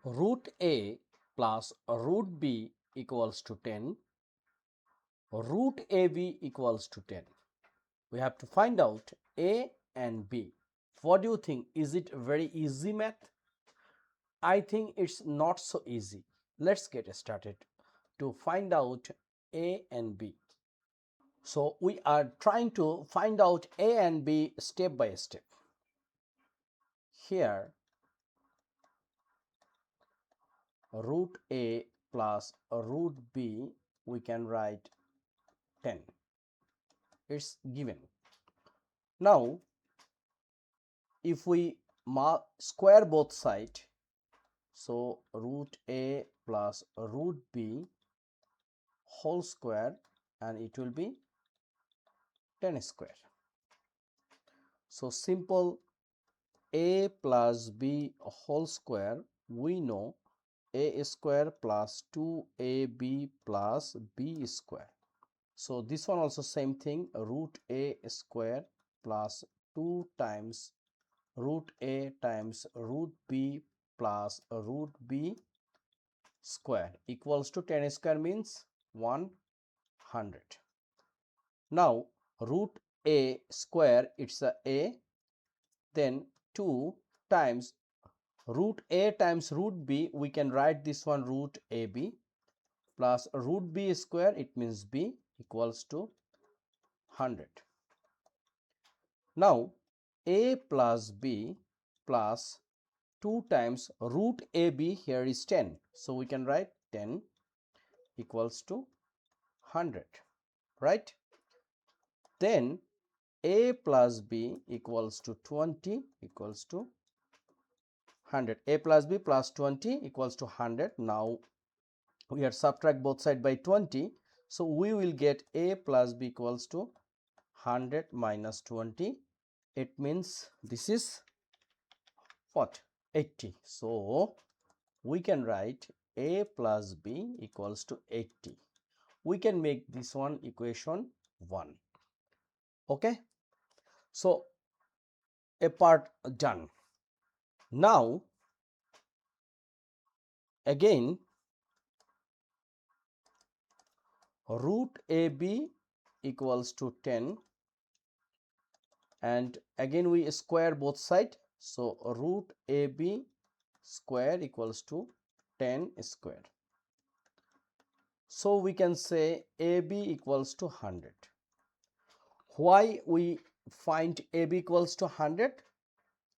Root a plus root b equals to 10. Root ab equals to 10. We have to find out a and b. What do you think? Is it very easy math? I think it's not so easy. Let's get started to find out a and b. So we are trying to find out a and b step by step. Here root a plus root b, we can write 10. It's given. Now if we square both sides, so root a plus root b whole square, and it will be 10 square. So simple a plus b whole square, we know a square plus 2ab plus b square. So this one also same thing, root a square plus 2 times root a times root b plus root b square equals to 10 square means 100. Now root a square, it's a, then 2 times root a times root b, we can write this one root ab plus root b square, it means b, equals to 100. Now a plus b plus 2 times root ab, here is 10, so we can write 10 equals to 100, right? Then a plus b equals to 20 equals to 100. A plus b plus 20 equals to 100. Now we are subtract both sides by 20, so we will get a plus b equals to 100 minus 20. It means this is what? 80. So we can write a plus b equals to 80. We can make this one equation 1. Okay, so a part done. Now again root ab equals to 10, and again we square both sides, so root ab square equals to 10 square. So we can say ab equals to 100. Why we find ab equals to 100?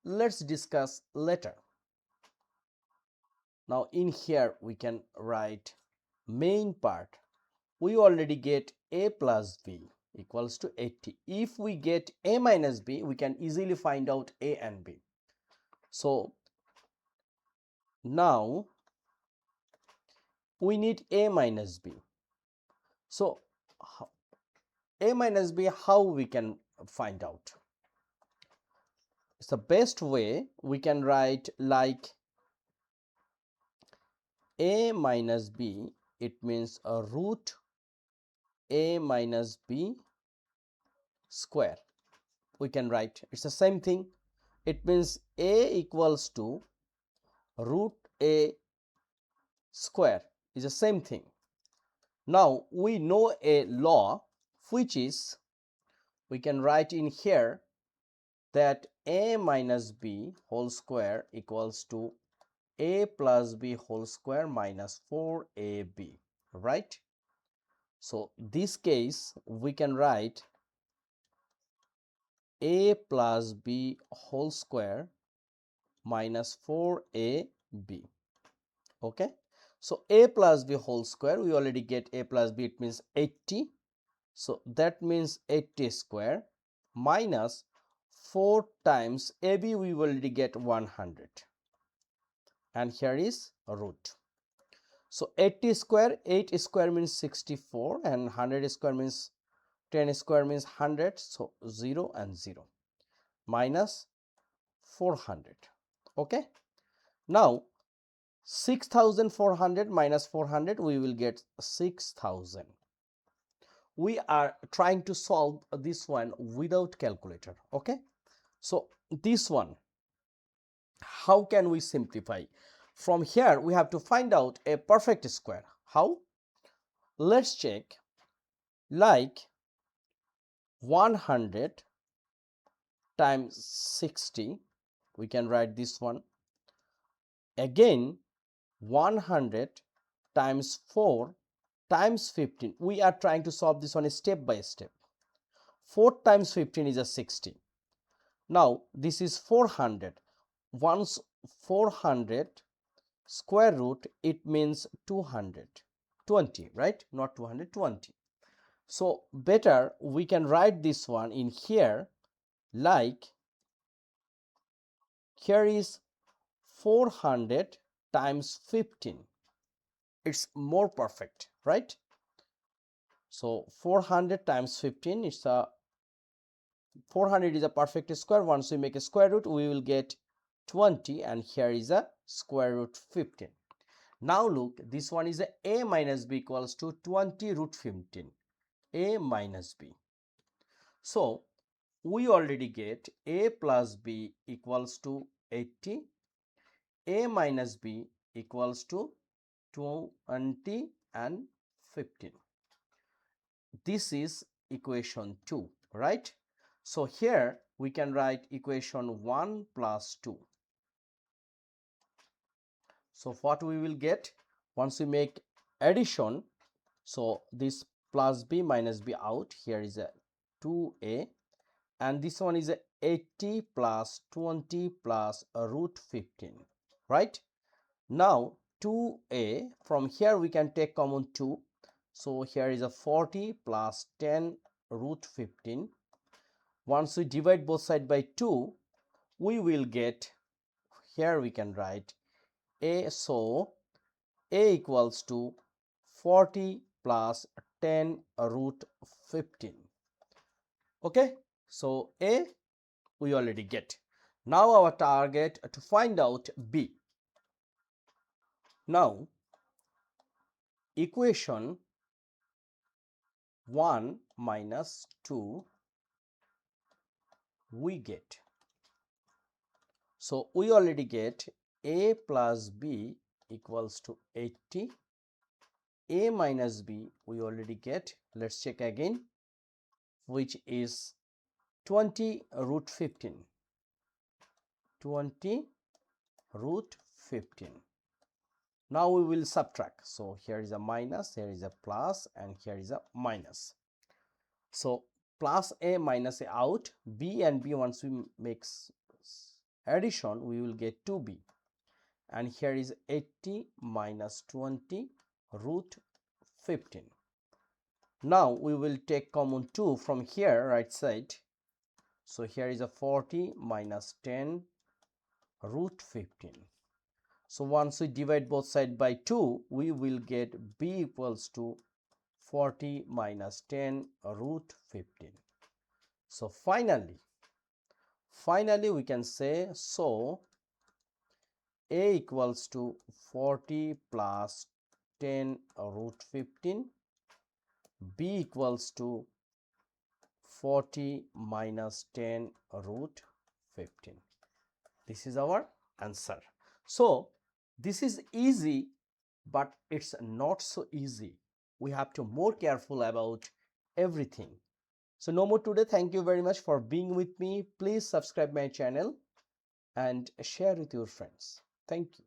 Let's discuss later. Now in here we can write main part. We already get a plus b equals to 80. If we get a minus b, we can easily find out a and b. So now we need a minus b. So a minus b, how we can find out? It's the best way. We can write like a minus b, it means a root a minus b square. We can write it's the same thing. It means a equals to root a square is the same thing. Now we know a law, which is we can write in here that a minus b whole square equals to a plus b whole square minus 4ab, right? So this case we can write a plus b whole square minus 4ab. Okay, so a plus b whole square, we already get a plus b, it means 80. So that means 80 square minus 4 times ab, we already get 100, and here is a root. So 80 square, 8 square means 64, and 100 square means 10 square means 100. So 0 and 0 minus 400. Okay, now 6400 minus 400, we will get 6000. We are trying to solve this one without calculator. Okay, so this one, how can we simplify? From here we have to find out a perfect square. How? Let's check. Like 100 times 60, we can write this one. Again 100 times 4 times 15. We are trying to solve this one step by step. 4 times 15 is a 60. Now this is 400. Once 400 square root, it means 220, right? Not 220. So better we can write this one in here, like here is 400 times 15. It's more perfect, right? So 400 times 15, it's a 400 is a perfect square. Once we make a square root, we will get 20, and here is a square root 15. Now look, this one is a minus b equals to 20 root 15. A minus b. So we already get a plus b equals to 80. A minus b equals to 20 and 15. This is equation 2, right? So here we can write equation 1 plus 2. So what we will get once we make addition, so this plus b minus b out, here is a 2a, and this one is a 80 plus 20 plus a root 15, right? Now 2a, from here we can take common 2, so here is a 40 plus 10 root 15. Once we divide both sides by 2, we will get, here we can write a, so a equals to 40 plus 10 root 15. Okay, so a we already get. Now our target to find out b. Now equation 1 minus 2 we get. So we already get a plus b equals to 80. A minus b we already get. Let's check again, which is 20 root 15. 20 root 15. Now we will subtract. So here is a minus, here is a plus, and here is a minus. So plus a minus a out, b and b, once we make addition, we will get 2b. And here is 80 minus 20 root 15. Now we will take common 2 from here, right side. So here is a 40 minus 10 root 15. So once we divide both sides by 2, we will get b equals to 40 minus 10 root 15. So finally we can say, so a equals to 40 plus 10 root 15, b equals to 40 minus 10 root 15. This is our answer. So this is easy, but it's not so easy. We have to more careful about everything. So no more today. Thank you very much for being with me. Please subscribe my channel and share with your friends. Thank you.